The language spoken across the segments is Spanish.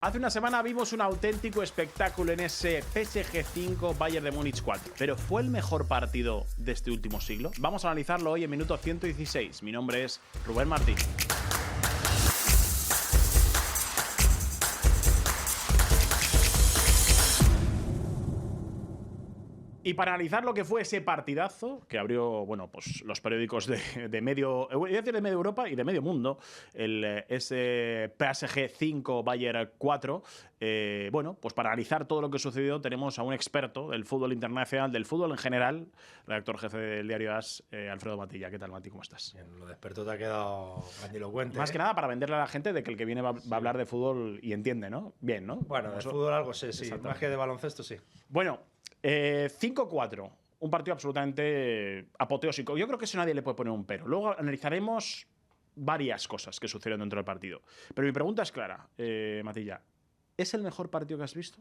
Hace una semana vimos un auténtico espectáculo en ese PSG 5 Bayern de Múnich 4. ¿Pero fue el mejor partido de este último siglo? Vamos a analizarlo hoy en minuto 116. Mi nombre es Rubén Martín. Y para analizar lo que fue ese partidazo que abrió, bueno, pues los periódicos de medio, voy a decir de medio Europa y de medio mundo, ese PSG 5 Bayern 4, bueno, pues para analizar todo lo que sucedió tenemos a un experto del fútbol internacional, del fútbol en general, redactor jefe del diario AS, Alfredo Matilla. ¿Qué tal, Mati? ¿Cómo estás? Bien, lo de experto te ha quedado grandilocuente. Más que nada para venderle a la gente de que el que viene va a hablar de fútbol y entiende, ¿no? Bien, ¿no? Bueno, de fútbol algo sé, sí. Más que de baloncesto, sí. Bueno, 5-4. Un partido absolutamente apoteósico. Yo creo que eso nadie le puede poner un pero. Luego analizaremos varias cosas que sucedieron dentro del partido. Pero mi pregunta es clara, Matilla. ¿Es el mejor partido que has visto?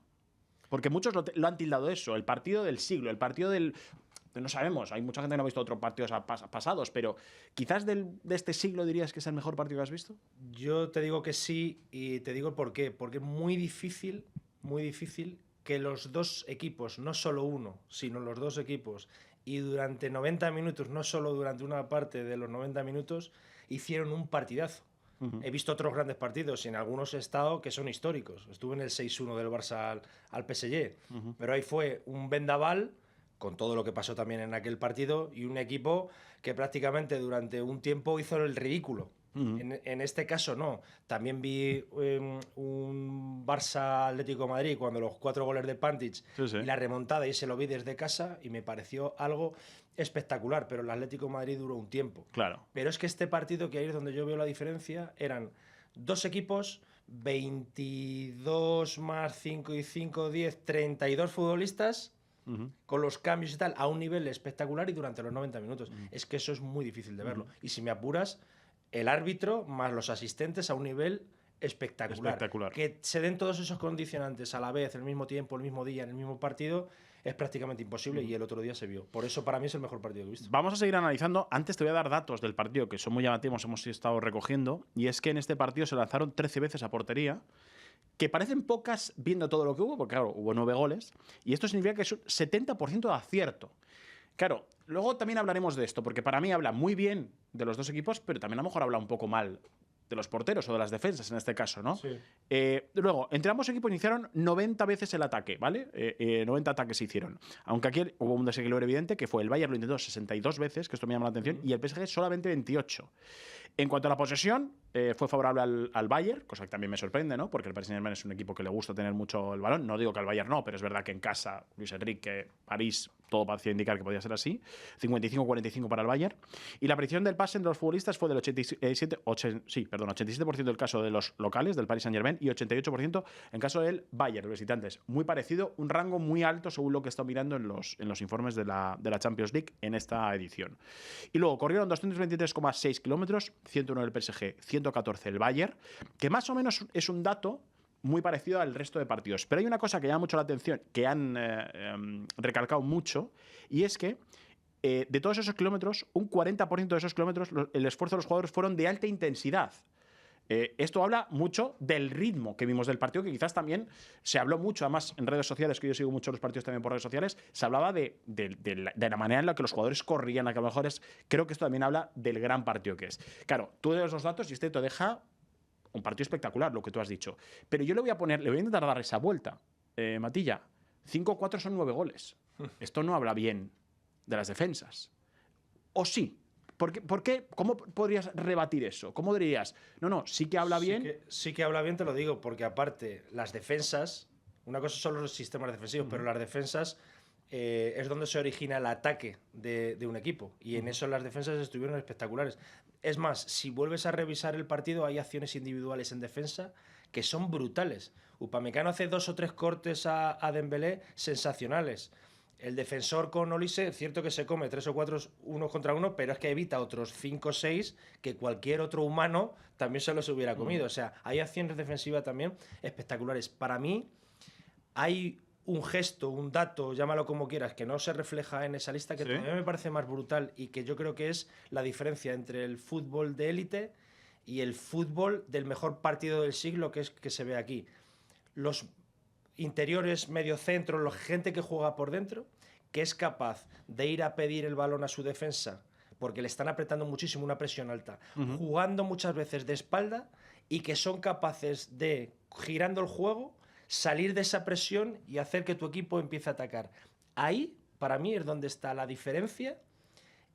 Porque muchos lo han tildado eso. El partido del siglo, el partido del... No sabemos, hay mucha gente que no ha visto otros partidos pasados, pero quizás de este siglo dirías que es el mejor partido que has visto. Yo te digo que sí y te digo por qué. Porque es muy difícil que los dos equipos, no solo uno, sino los dos equipos, y durante 90 minutos, no solo durante una parte de los 90 minutos, hicieron un partidazo. He visto otros grandes partidos y en algunos he estado que son históricos. Estuve en el 6-1 del Barça al PSG, pero ahí fue un vendaval con todo lo que pasó también en aquel partido y un equipo que prácticamente durante un tiempo hizo el ridículo. En este caso no. También vi un Barça Atlético de Madrid cuando los 4 goles de Pantic y la remontada, y se lo vi desde casa y me pareció algo espectacular, pero el Atlético de Madrid duró un tiempo. Claro. Pero es que este partido, que ahí es donde yo veo la diferencia, eran dos equipos, 22 más 5 y 5, 10, 32 futbolistas con los cambios y tal, a un nivel espectacular y durante los 90 minutos. Es que eso es muy difícil de verlo. Y si me apuras, el árbitro más los asistentes a un nivel espectacular. Que se den todos esos condicionantes a la vez, al mismo tiempo, el mismo día, en el mismo partido, es prácticamente imposible y el otro día se vio. Por eso para mí es el mejor partido que he visto. Vamos a seguir analizando. Antes te voy a dar datos del partido que son muy llamativos, hemos estado recogiendo, y es que en este partido se lanzaron 13 veces a portería, que parecen pocas viendo todo lo que hubo, porque claro, hubo 9 goles, y esto significa que es un 70% de acierto. Claro, luego también hablaremos de esto, porque para mí habla muy bien de los dos equipos, pero también a lo mejor habla un poco mal de los porteros o de las defensas en este caso, ¿no? Sí. Luego, entre ambos equipos iniciaron 90 veces el ataque, ¿vale? 90 ataques se hicieron. Aunque aquí hubo un desequilibrio evidente, que fue el Bayern lo intentó 62 veces, que esto me llama la atención, y el PSG solamente 28. En cuanto a la posesión, fue favorable al Bayern, cosa que también me sorprende, ¿no? Porque el Paris Saint-Germain es un equipo que le gusta tener mucho el balón. No digo que al Bayern no, pero es verdad que en casa, Luis Enrique, París, todo parecía indicar que podía ser así. 55-45 para el Bayern. Y la precisión del pase entre los futbolistas fue del 87% del caso de los locales, del Paris Saint-Germain, y 88% en caso del Bayern, de los visitantes. Muy parecido, un rango muy alto según lo que he estado mirando en los informes de la Champions League en esta edición. Y luego corrieron 223,6 kilómetros, 101 el PSG, 114 el Bayern, que más o menos es un dato muy parecido al resto de partidos. Pero hay una cosa que llama mucho la atención, que han recalcado mucho, y es que de todos esos kilómetros, un 40% de esos kilómetros, el esfuerzo de los jugadores fueron de alta intensidad. Esto habla mucho del ritmo que vimos del partido, que quizás también se habló mucho, además en redes sociales, que yo sigo mucho los partidos también por redes sociales, se hablaba de la manera en la que los jugadores corrían, a que a lo mejor creo que esto también habla del gran partido que es. Claro, tú das los datos y este te deja un partido espectacular, lo que tú has dicho. Pero yo le voy a intentar dar esa vuelta. Matilla, 5-4 son 9 goles. Esto no habla bien de las defensas. ¿O sí? ¿Por qué? ¿Cómo podrías rebatir eso? ¿Cómo dirías? No, sí que habla bien. Sí que habla bien, te lo digo, porque aparte, las defensas, una cosa son los sistemas defensivos, pero las defensas es donde se origina el ataque de un equipo. Y en eso las defensas estuvieron espectaculares. Es más, si vuelves a revisar el partido, hay acciones individuales en defensa que son brutales. Upamecano hace 2 o 3 cortes a Dembélé sensacionales. El defensor con Olise, es cierto que se come 3 o 4 uno contra uno, pero es que evita otros 5 o 6 que cualquier otro humano también se los hubiera comido. O sea, hay acciones defensivas también espectaculares. Para mí, hay un gesto, un dato, llámalo como quieras, que no se refleja en esa lista, que todavía me parece más brutal y que yo creo que es la diferencia entre el fútbol de élite y el fútbol del mejor partido del siglo que se ve aquí. los interiores, mediocentros, la gente que juega por dentro, que es capaz de ir a pedir el balón a su defensa porque le están apretando muchísimo, una presión alta, jugando muchas veces de espalda, y que son capaces de, girando el juego, salir de esa presión y hacer que tu equipo empiece a atacar. Ahí, para mí, es donde está la diferencia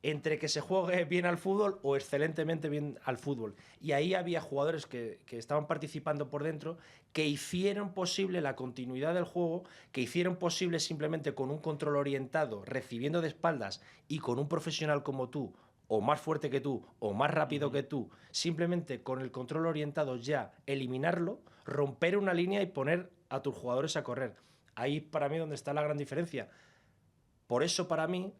entre que se juegue bien al fútbol o excelentemente bien al fútbol. Y ahí había jugadores que estaban participando por dentro, que hicieron posible la continuidad del juego, que hicieron posible simplemente con un control orientado, recibiendo de espaldas, y con un profesional como tú, o más fuerte que tú, o más rápido que tú, simplemente con el control orientado ya eliminarlo, romper una línea y poner a tus jugadores a correr. Ahí para mí donde está la gran diferencia. Por eso para mí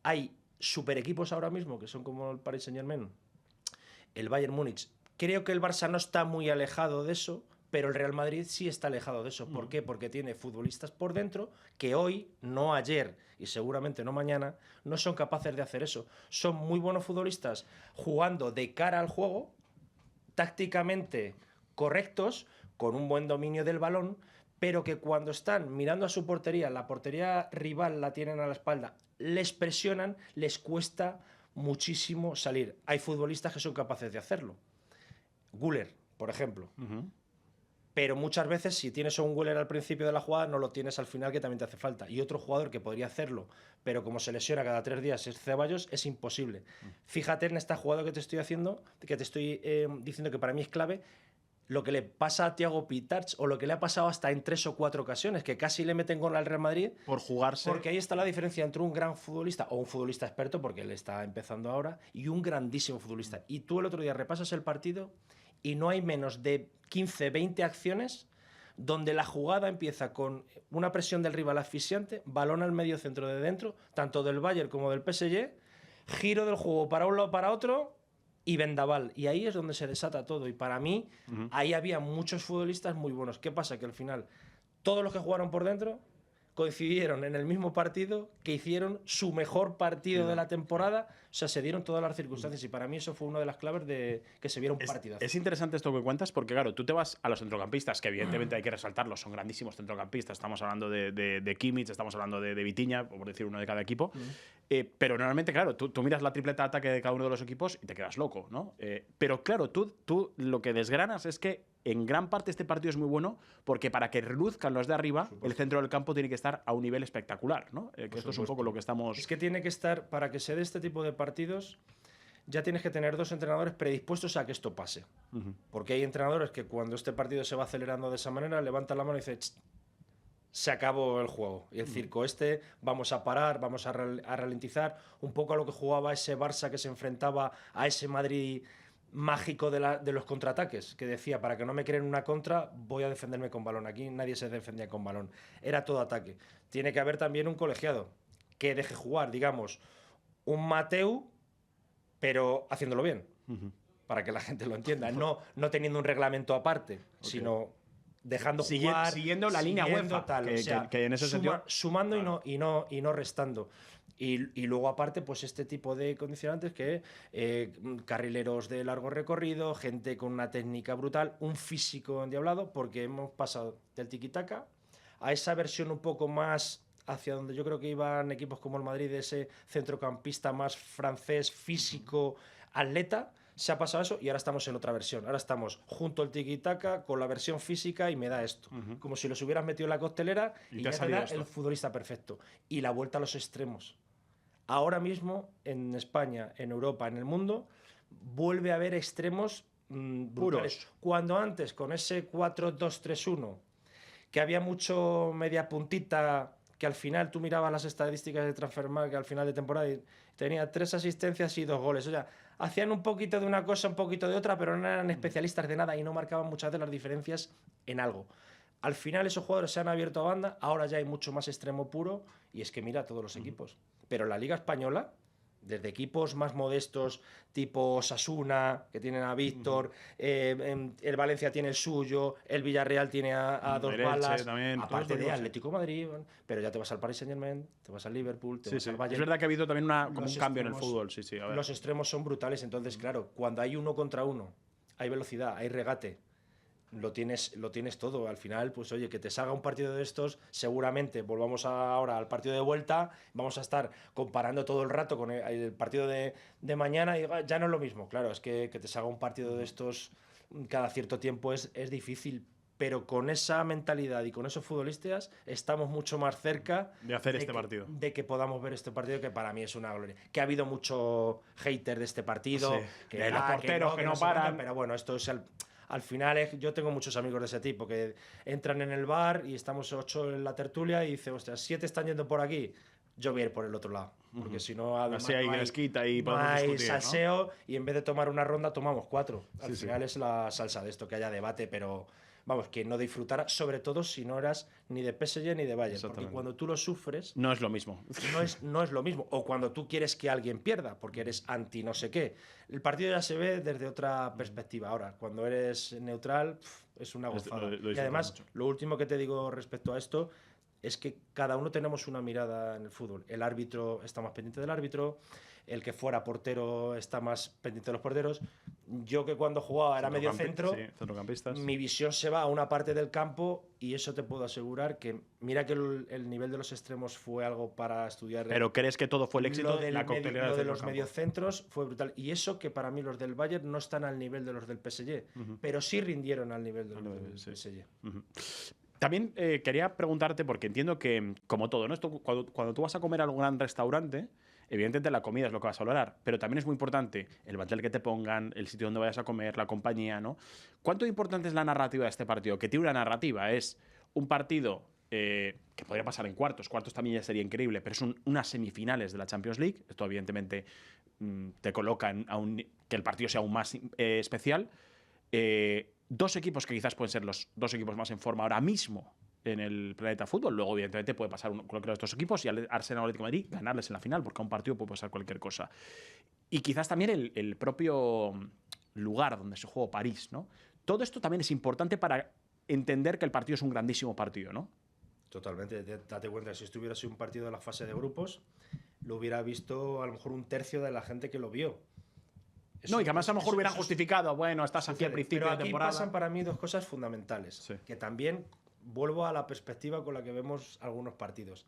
hay super equipos ahora mismo, que son como el Paris Saint-Germain, el Bayern Múnich. Creo que el Barça no está muy alejado de eso, pero el Real Madrid sí está alejado de eso. ¿Por qué? Porque tiene futbolistas por dentro que hoy, no ayer y seguramente no mañana, no son capaces de hacer eso. Son muy buenos futbolistas jugando de cara al juego, tácticamente correctos, con un buen dominio del balón, pero que cuando están mirando a su portería, la portería rival la tienen a la espalda, les presionan, les cuesta muchísimo salir. Hay futbolistas que son capaces de hacerlo. Güler, por ejemplo. Pero muchas veces, si tienes a un Güler al principio de la jugada, no lo tienes al final, que también te hace falta. Y otro jugador que podría hacerlo, pero como se lesiona cada 3 días, es Ceballos, es imposible. Fíjate en esta jugada que te estoy haciendo, que te estoy diciendo que para mí es clave, lo que le pasa a Thiago Pitarch, o lo que le ha pasado hasta en 3 o 4 ocasiones, que casi le meten gol al Real Madrid. Por jugarse. Porque ahí está la diferencia entre un gran futbolista, o un futbolista experto, porque él está empezando ahora, y un grandísimo futbolista. Y tú el otro día repasas el partido y no hay menos de 15, 20 acciones donde la jugada empieza con una presión del rival asfixiante, balón al medio centro de dentro, tanto del Bayern como del PSG, giro del juego para un lado para otro y vendaval. Y ahí es donde se desata todo. Y para mí, ahí había muchos futbolistas muy buenos. ¿Qué pasa? Que al final, todos los que jugaron por dentro coincidieron en el mismo partido, que hicieron su mejor partido de la temporada. O sea, se dieron todas las circunstancias, y para mí eso fue una de las claves de que se viera un partidazo. Es interesante esto que cuentas, porque claro, tú te vas a los centrocampistas, que evidentemente hay que resaltarlos, son grandísimos centrocampistas. Estamos hablando de Kimmich, estamos hablando de Vitinha, por decir uno de cada equipo. Pero normalmente, claro, tú miras la tripleta de ataque de cada uno de los equipos y te quedas loco, ¿no? Pero claro, tú lo que desgranas es que en gran parte este partido es muy bueno, porque para que reluzcan los de arriba, el centro del campo tiene que estar a un nivel espectacular, ¿no? Que esto es un poco lo que estamos... Es que tiene que estar, para que se dé este tipo de partidos, ya tienes que tener 2 entrenadores predispuestos a que esto pase. Porque hay entrenadores que cuando este partido se va acelerando de esa manera, levantan la mano y dicen: se acabó el juego. Y el circo vamos a parar, vamos a ralentizar. Un poco a lo que jugaba ese Barça, que se enfrentaba a ese Madrid mágico de los contraataques, que decía: para que no me creen una contra, voy a defenderme con balón. Aquí nadie se defendía con balón, era todo ataque. Tiene que haber también un colegiado que deje jugar, digamos, un Mateu, pero haciéndolo bien, para que la gente lo entienda, no teniendo un reglamento aparte, sino dejando jugar, siguiendo la línea UEFA, tal, que en ese sentido, sumando, claro, y no restando. Y luego, aparte, pues este tipo de condicionantes, que carrileros de largo recorrido, gente con una técnica brutal, un físico endiablado, porque hemos pasado del tiki-taka a esa versión un poco más hacia donde yo creo que iban equipos como el Madrid, de ese centrocampista más francés, físico, atleta. Se ha pasado eso y ahora estamos en otra versión. Ahora estamos junto al tiki-taka con la versión física, y me da esto. Como si los hubieras metido en la costelera y ya te da el futbolista perfecto. Y la vuelta a los extremos. Ahora mismo, en España, en Europa, en el mundo, vuelve a haber extremos brutales. Puros. Cuando antes, con ese 4-2-3-1, que había mucho media puntita, que al final tú mirabas las estadísticas de Transfermarkt, que al final de temporada tenía 3 asistencias y 2 goles. O sea, hacían un poquito de una cosa, un poquito de otra, pero no eran especialistas de nada y no marcaban muchas de las diferencias en algo. Al final esos jugadores se han abierto a banda, ahora ya hay mucho más extremo puro, y es que mira todos los equipos. Pero la Liga Española, desde equipos más modestos, tipo Osasuna, que tienen a Víctor, el Valencia tiene el suyo, el Villarreal tiene a Dos Balas, también, aparte de Atlético Madrid, pero ya te vas al Paris Saint-Germain, te vas al Liverpool, te vas al Bayern. Es verdad que ha habido también como un cambio en el fútbol. A ver. Los extremos son brutales, entonces, claro, cuando hay 1 contra 1, hay velocidad, hay regate, lo tienes todo. Al final, pues oye, que te salga un partido de estos, seguramente volvamos ahora al partido de vuelta, vamos a estar comparando todo el rato con el partido de mañana y ya no es lo mismo. Claro, es que te salga un partido de estos cada cierto tiempo es difícil, pero con esa mentalidad y con esos futbolistas estamos mucho más cerca de hacer este partido. De que podamos ver este partido, que para mí es una gloria. Que ha habido mucho hater de este partido, Sí, que los porteros que no paran. Pero bueno, esto es al final yo tengo muchos amigos de ese tipo que entran en el bar y estamos 8 en la tertulia y dicen, ostras, 7 están yendo por aquí, yo voy a ir por el otro lado. Porque si no, además, así hay gresquita y no podemos hay discutir, salseo, ¿no? Y en vez de tomar una ronda, tomamos 4. Al Sí, final es la salsa de esto, que haya debate, pero vamos, que no disfrutara, sobre todo si no eras ni de PSG ni de Bayern. Porque cuando tú lo sufres... No es lo mismo. No es lo mismo. O cuando tú quieres que alguien pierda, porque eres anti no sé qué. El partido ya se ve desde otra perspectiva. Ahora, cuando eres neutral, es una gozada. Y además, mucho. Lo último que te digo respecto a esto es que cada uno tenemos una mirada en el fútbol. El árbitro está más pendiente del árbitro, el que fuera portero está más pendiente de los porteros. Yo, que cuando jugaba era medio centro, centrocampistas, mi visión se va a una parte del campo y eso te puedo asegurar que mira que el nivel de los extremos fue algo para estudiar. Pero ¿crees que todo fue el éxito de la coctelera de los mediocentros fue brutal. Y eso que para mí los del Bayern no están al nivel de los del PSG, pero sí rindieron al nivel de los del PSG. También quería preguntarte, porque entiendo que, como todo, ¿no? Esto, cuando tú vas a comer a algún gran restaurante, evidentemente la comida es lo que vas a valorar, pero también es muy importante el mantel que te pongan, el sitio donde vayas a comer, la compañía, ¿no? ¿Cuánto importante es la narrativa de este partido? Que tiene una narrativa, es un partido que podría pasar en cuartos también ya sería increíble, pero son unas semifinales de la Champions League, esto evidentemente te coloca que el partido sea aún más especial. Dos equipos que quizás pueden ser los dos equipos más en forma ahora mismo en el planeta fútbol. Luego, evidentemente, puede pasar cualquiera de estos equipos y al Arsenal o Atlético de Madrid ganarles en la final, porque a un partido puede pasar cualquier cosa. Y quizás también el propio lugar donde se jugó París, ¿no? Todo esto también es importante para entender que el partido es un grandísimo partido, ¿no? Totalmente. Date cuenta, si esto hubiera sido un partido de la fase de grupos, lo hubiera visto a lo mejor un tercio de la gente que lo vio. Eso, no, y que además a lo mejor hubieran justificado, bueno, estás aquí al principio de temporada. Pero aquí pasan para mí dos cosas fundamentales, sí, que también vuelvo a la perspectiva con la que vemos algunos partidos.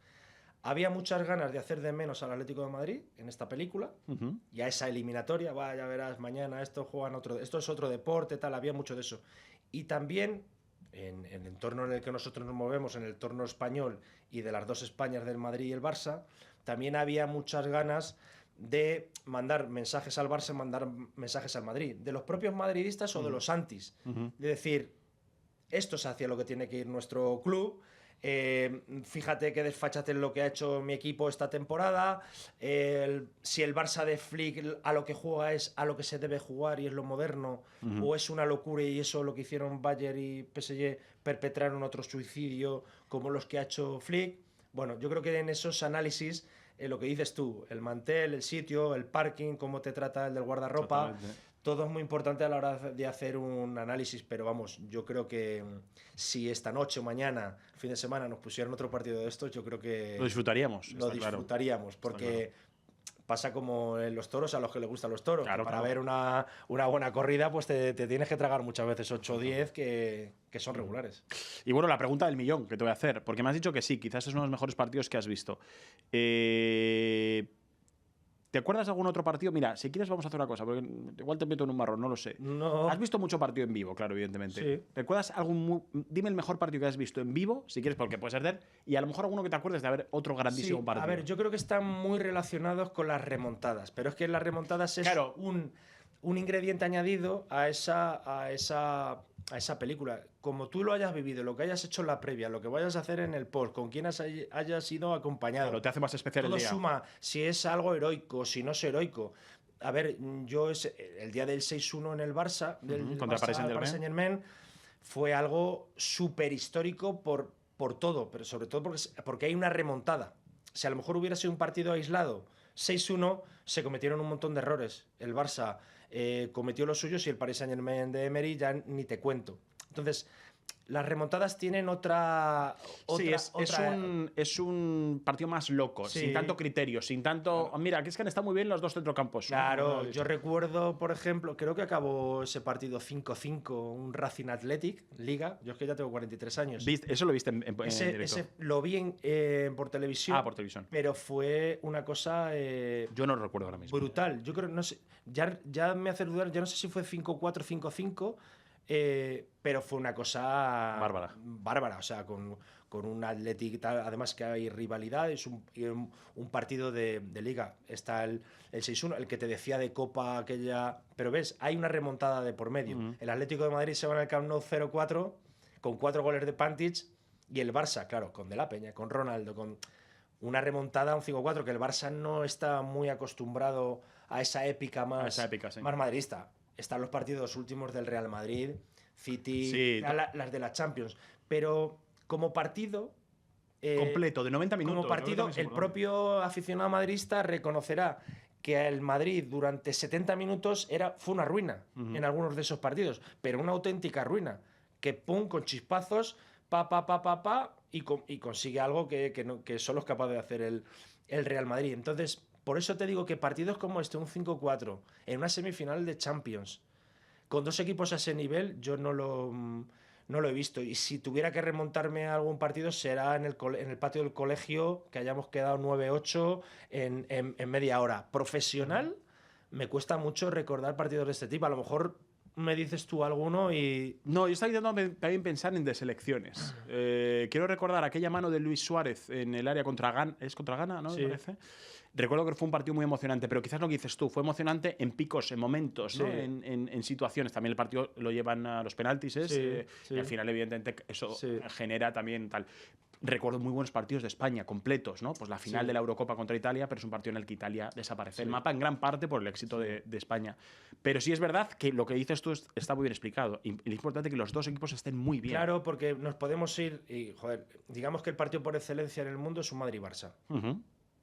Había muchas ganas de hacer de menos al Atlético de Madrid en esta película, y a esa eliminatoria, ya verás, mañana esto es otro deporte, tal, había mucho de eso. Y también en el entorno en el que nosotros nos movemos, en el entorno español y de las dos Españas del Madrid y el Barça, también había muchas ganas de mandar mensajes al Barça, mandar mensajes al Madrid, de los propios madridistas o de los antis, de decir, esto es hacia lo que tiene que ir nuestro club, fíjate qué desfachate en lo que ha hecho mi equipo esta temporada, si el Barça de Flick a lo que juega es a lo que se debe jugar y es lo moderno, o es una locura y eso lo que hicieron Bayern y PSG, perpetraron otro suicidio como los que ha hecho Flick. Bueno, yo creo que en esos análisis lo que dices tú, el mantel, el sitio, el parking, cómo te trata el del guardarropa, todo es muy importante a la hora de hacer un análisis, pero vamos, yo creo que si esta noche o mañana, fin de semana, nos pusieran otro partido de estos, yo creo que lo disfrutaríamos. Lo disfrutaríamos, claro. Porque pasa como en los toros, a los que les gustan los toros. Claro, para ver una buena corrida, pues te tienes que tragar muchas veces 8 o 10 que son regulares. Y bueno, la pregunta del millón que te voy a hacer, porque me has dicho que sí, quizás es uno de los mejores partidos que has visto. ¿Te acuerdas de algún otro partido? Mira, si quieres vamos a hacer una cosa, porque igual te meto en un marrón, no lo sé. No. Has visto mucho partido en vivo, claro, evidentemente. Sí. ¿Recuerdas dime el mejor partido que has visto en vivo, si quieres, porque puede ser de él, y a lo mejor alguno que te acuerdes de haber otro grandísimo partido? A ver, yo creo que están muy relacionados con las remontadas, pero es que las remontadas es un ingrediente añadido a esa película. Como tú lo hayas vivido, lo que hayas hecho en la previa, lo que vayas a hacer en el post, con quién hayas sido acompañado. Claro, te hace más especial todo el día. Suma, si es algo heroico, si no es heroico. A ver, yo el día del 6-1 en el Barça, contra Paris Saint-Germain, fue algo súper histórico por todo, pero sobre todo porque hay una remontada. Si a lo mejor hubiera sido un partido aislado, 6-1, se cometieron un montón de errores. El Barça cometió los suyos y el Paris Saint-Germain de Emery ya ni te cuento. Entonces, las remontadas tienen otra. Sí, es un partido más loco, Sí. sin tanto criterio, sin tanto. Mira, que es que han estado muy bien los dos centrocampos. Claro, yo recuerdo, por ejemplo, creo que acabó ese partido 5-5, un Racing Athletic, Liga. Yo es que ya tengo 43 años. Eso lo viste en directo. Ese lo vi por televisión. Por televisión. Pero fue una cosa. Yo no lo recuerdo ahora mismo. Brutal. Yo creo, no sé. Ya me hace dudar, ya no sé si fue 5-4, 5-5. Pero fue una cosa bárbara, o sea, con un Athletic y tal, además que hay rivalidad, es un partido de liga. Está el 6-1, el que te decía de Copa aquella, pero ves, hay una remontada de por medio. El Atlético de Madrid se va al Camp Nou 0-4 con 4 goles de Pantic, y el Barça, claro, con De la Peña, con Ronaldo, con una remontada, un 5-4, que el Barça no está muy acostumbrado a esa épica más madridista. Están los partidos últimos del Real Madrid, City, las de la Champions. Pero como partido. Completo, de 90 minutos. Como partido, el propio aficionado madridista reconocerá que el Madrid durante 70 minutos fue una ruina en algunos de esos partidos, pero una auténtica ruina. Que pum, con chispazos, y consigue algo que solo es capaz de hacer el Real Madrid. Entonces. Por eso te digo que partidos como un 5-4, en una semifinal de Champions, con dos equipos a ese nivel, yo no lo he visto. Y si tuviera que remontarme a algún partido, será en el patio del colegio, que hayamos quedado 9-8 en media hora. Profesional, me cuesta mucho recordar partidos de este tipo. A lo mejor me dices tú alguno y... No, yo estaba intentando también pensar en de selecciones. Quiero recordar aquella mano de Luis Suárez en el área contra Ghana. ¿Es contra Ghana, no? Sí. Me parece. Recuerdo que fue un partido muy emocionante, pero quizás lo que dices tú, fue emocionante en picos, en momentos, ¿no? En situaciones. También el partido lo llevan a los penaltis, y al final, evidentemente, eso genera también tal. Recuerdo muy buenos partidos de España, completos, ¿no? Pues la final de la Eurocopa contra Italia, pero es un partido en el que Italia desaparece del mapa en gran parte por el éxito de España. Pero sí es verdad que lo que dices tú está muy bien explicado. Y es importante que los dos equipos estén muy bien. Claro, porque nos podemos ir y, joder, digamos que el partido por excelencia en el mundo es un Madrid-Barça.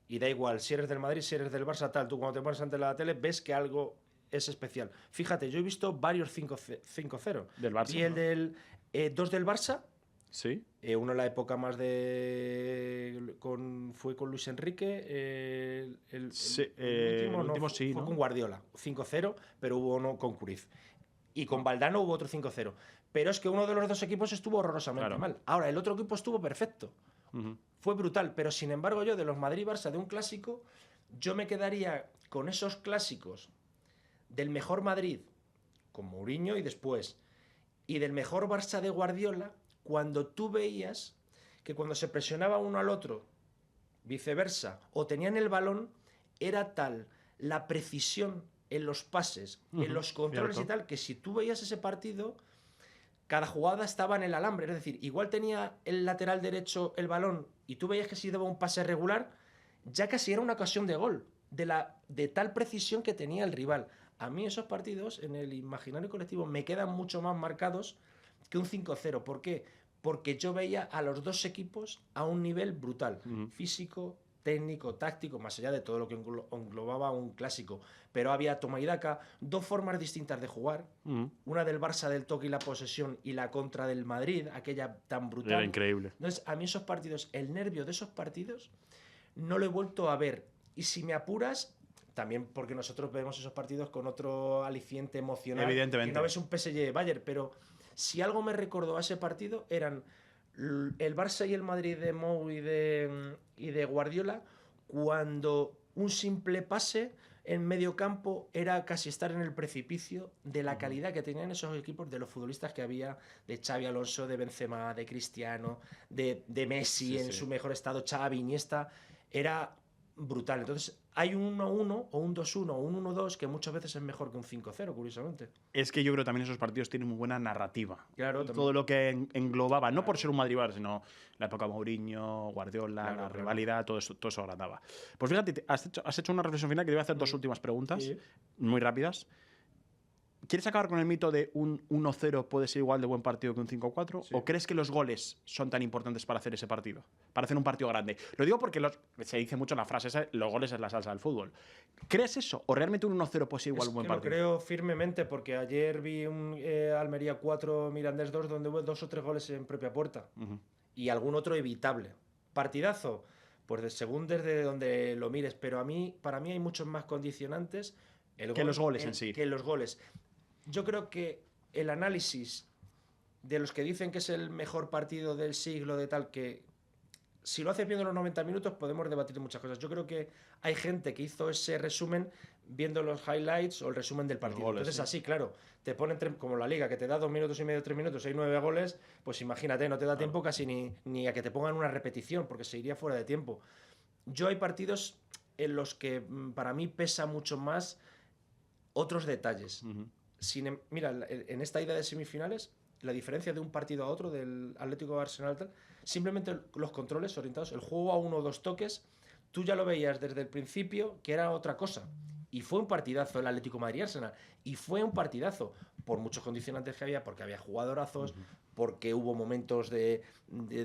Y da igual, si eres del Madrid, si eres del Barça, tal. Tú cuando te pones ante la tele ves que algo es especial. Fíjate, yo he visto varios 5-0. Del Barça. Y el del 2 del Barça. Sí. Uno en la época más fue con Luis Enrique. El último sí, fue con Guardiola. 5-0, pero hubo uno con Cruyff. Y con Valdano hubo otro 5-0. Pero es que uno de los dos equipos estuvo horrorosamente mal. Ahora, el otro equipo estuvo perfecto. Fue brutal, pero sin embargo yo de los Madrid-Barça de un clásico, yo me quedaría con esos clásicos del mejor Madrid, con Mourinho y después, y del mejor Barça de Guardiola, cuando tú veías que cuando se presionaba uno al otro, viceversa, o tenían el balón, era tal la precisión en los pases, en los controles y tal, que si tú veías ese partido... Cada jugada estaba en el alambre, es decir, igual tenía el lateral derecho el balón y tú veías que si daba un pase regular, ya casi era una ocasión de gol, de tal precisión que tenía el rival. A mí esos partidos en el imaginario colectivo me quedan mucho más marcados que un 5-0. ¿Por qué? Porque yo veía a los dos equipos a un nivel brutal, físico, técnico, táctico, más allá de todo lo que englobaba un clásico. Pero había toma y daca, dos formas distintas de jugar. Una del Barça del toque y la posesión, y la contra del Madrid, aquella tan brutal. Era increíble. Entonces, a mí esos partidos, el nervio de esos partidos, no lo he vuelto a ver. Y si me apuras, también porque nosotros vemos esos partidos con otro aliciente emocional. Evidentemente. Que no ves un PSG-Bayern, pero si algo me recordó a ese partido, eran el Barça y el Madrid de Mou y de Guardiola, cuando un simple pase en medio campo era casi estar en el precipicio de la calidad que tenían esos equipos, de los futbolistas que había, de Xavi Alonso, de Benzema, de Cristiano, de Messi en su mejor estado, Xavi, Iniesta. Era brutal. Entonces hay un 1-1 o un 2-1 o un 1-2 que muchas veces es mejor que un 5-0, curiosamente. Es que yo creo que también esos partidos tienen muy buena narrativa. Claro, todo lo que englobaba, no por ser un Madrid-Barça, sino la época Mourinho, Guardiola, la rivalidad, todo eso agradaba. Pues fíjate, has hecho una reflexión final que te voy a hacer dos últimas preguntas, muy rápidas. ¿Quieres acabar con el mito de un 1-0 puede ser igual de buen partido que un 5-4? Sí. ¿O crees que los goles son tan importantes para hacer ese partido? Para hacer un partido grande. Lo digo porque se dice mucho en la frase esa, los goles es la salsa del fútbol. ¿Crees eso? ¿O realmente un 1-0 puede ser igual un buen Lo partido? creo firmemente porque ayer vi un Almería 4, Mirandés 2, donde hubo 2 o 3 goles en propia puerta. Y algún otro evitable. Partidazo, pues según desde donde lo mires. Pero para mí hay muchos más condicionantes que los goles en sí. Que los goles. Yo creo que el análisis de los que dicen que es el mejor partido del siglo, de tal, que si lo haces viendo los 90 minutos podemos debatir muchas cosas. Yo creo que hay gente que hizo ese resumen viendo los highlights o el resumen del partido. Goles, entonces, sí. Así, claro, te ponen como la Liga, que te da 2 minutos y medio, 3 minutos, hay 9 goles, pues imagínate, no te da tiempo casi ni a que te pongan una repetición, porque se iría fuera de tiempo. Yo hay partidos en los que para mí pesa mucho más otros detalles. Mira, en esta ida de semifinales, la diferencia de un partido a otro, del Atlético Arsenal, tal, simplemente los controles orientados, el juego a 1 o 2 toques, tú ya lo veías desde el principio que era otra cosa. Y fue un partidazo el Atlético Madrid-Arsenal. Y fue un partidazo por muchos condicionantes que había, porque había jugadorazos, porque hubo momentos de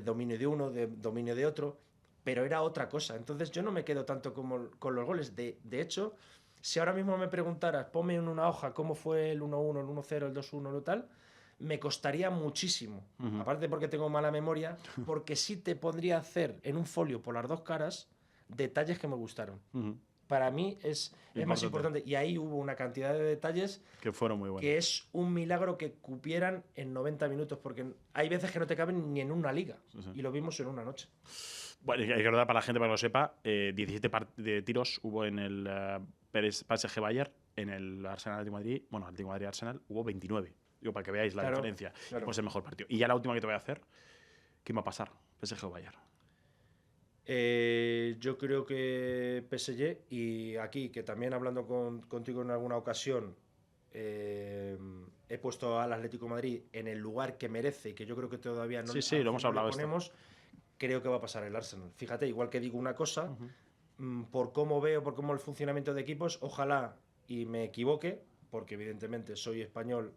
dominio de uno, de dominio de otro, pero era otra cosa. Entonces yo no me quedo tanto con los goles. De hecho, si ahora mismo me preguntaras, ponme en una hoja cómo fue el 1-1, el 1-0, el 2-1, lo tal, me costaría muchísimo. Aparte porque tengo mala memoria, porque sí te podría hacer en un folio por las dos caras detalles que me gustaron. Para mí es más importante. Y ahí hubo una cantidad de detalles que fueron muy buenos. Que es un milagro que cupieran en 90 minutos, porque hay veces que no te caben ni en una liga. Sí. Y lo vimos en una noche. Bueno, hay que recordar para la gente para que lo sepa, 17 de tiros hubo en el PSG Bayern, en el Arsenal Atlético Madrid, bueno, Atlético Madrid Arsenal hubo 29. Digo, para que veáis la diferencia. Claro. Pues el mejor partido. Y ya la última que te voy a hacer, ¿quién va a pasar? PSG o Bayern. Yo creo que PSG, y aquí, que también hablando contigo en alguna ocasión, he puesto al Atlético de Madrid en el lugar que merece y que yo creo que todavía no, sí, lo hemos hablado ponemos, creo que va a pasar el Arsenal. Fíjate, igual que digo una cosa, por cómo veo, por cómo el funcionamiento de equipos, ojalá y me equivoque, porque evidentemente soy español.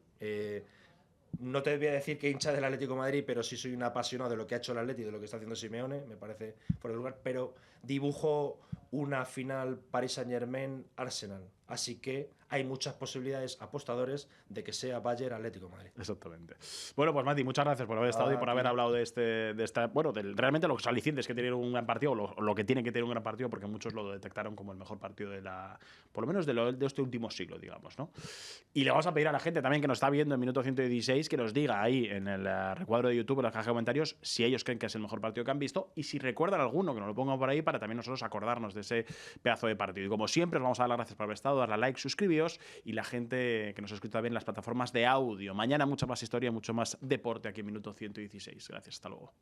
No te voy a decir que hincha del Atlético de Madrid, pero sí soy un apasionado de lo que ha hecho el Atlético y de lo que está haciendo Simeone, me parece fuera de lugar, pero dibujo una final Paris Saint-Germain-Arsenal. Así que hay muchas posibilidades, apostadores, de que sea Bayern Atlético de Madrid. Exactamente. Bueno, pues Mati, muchas gracias por haber estado y por haber hablado de esta, bueno, realmente los alicientes que tienen un gran partido, lo que tiene que tener un gran partido, porque muchos lo detectaron como el mejor partido por lo menos de este último siglo, digamos, ¿no? Y le vamos a pedir a la gente también que nos está viendo en minuto 116 que nos diga ahí en el recuadro de YouTube, en la caja de comentarios, si ellos creen que es el mejor partido que han visto y si recuerdan alguno, que nos lo pongan por ahí para también nosotros acordarnos de ese pedazo de partido. Y como siempre, os vamos a dar las gracias por haber estado, darle a like, suscribíos, y la gente que nos escucha también en las plataformas de audio. Mañana mucha más historia, mucho más deporte aquí en minuto 116. Gracias, hasta luego.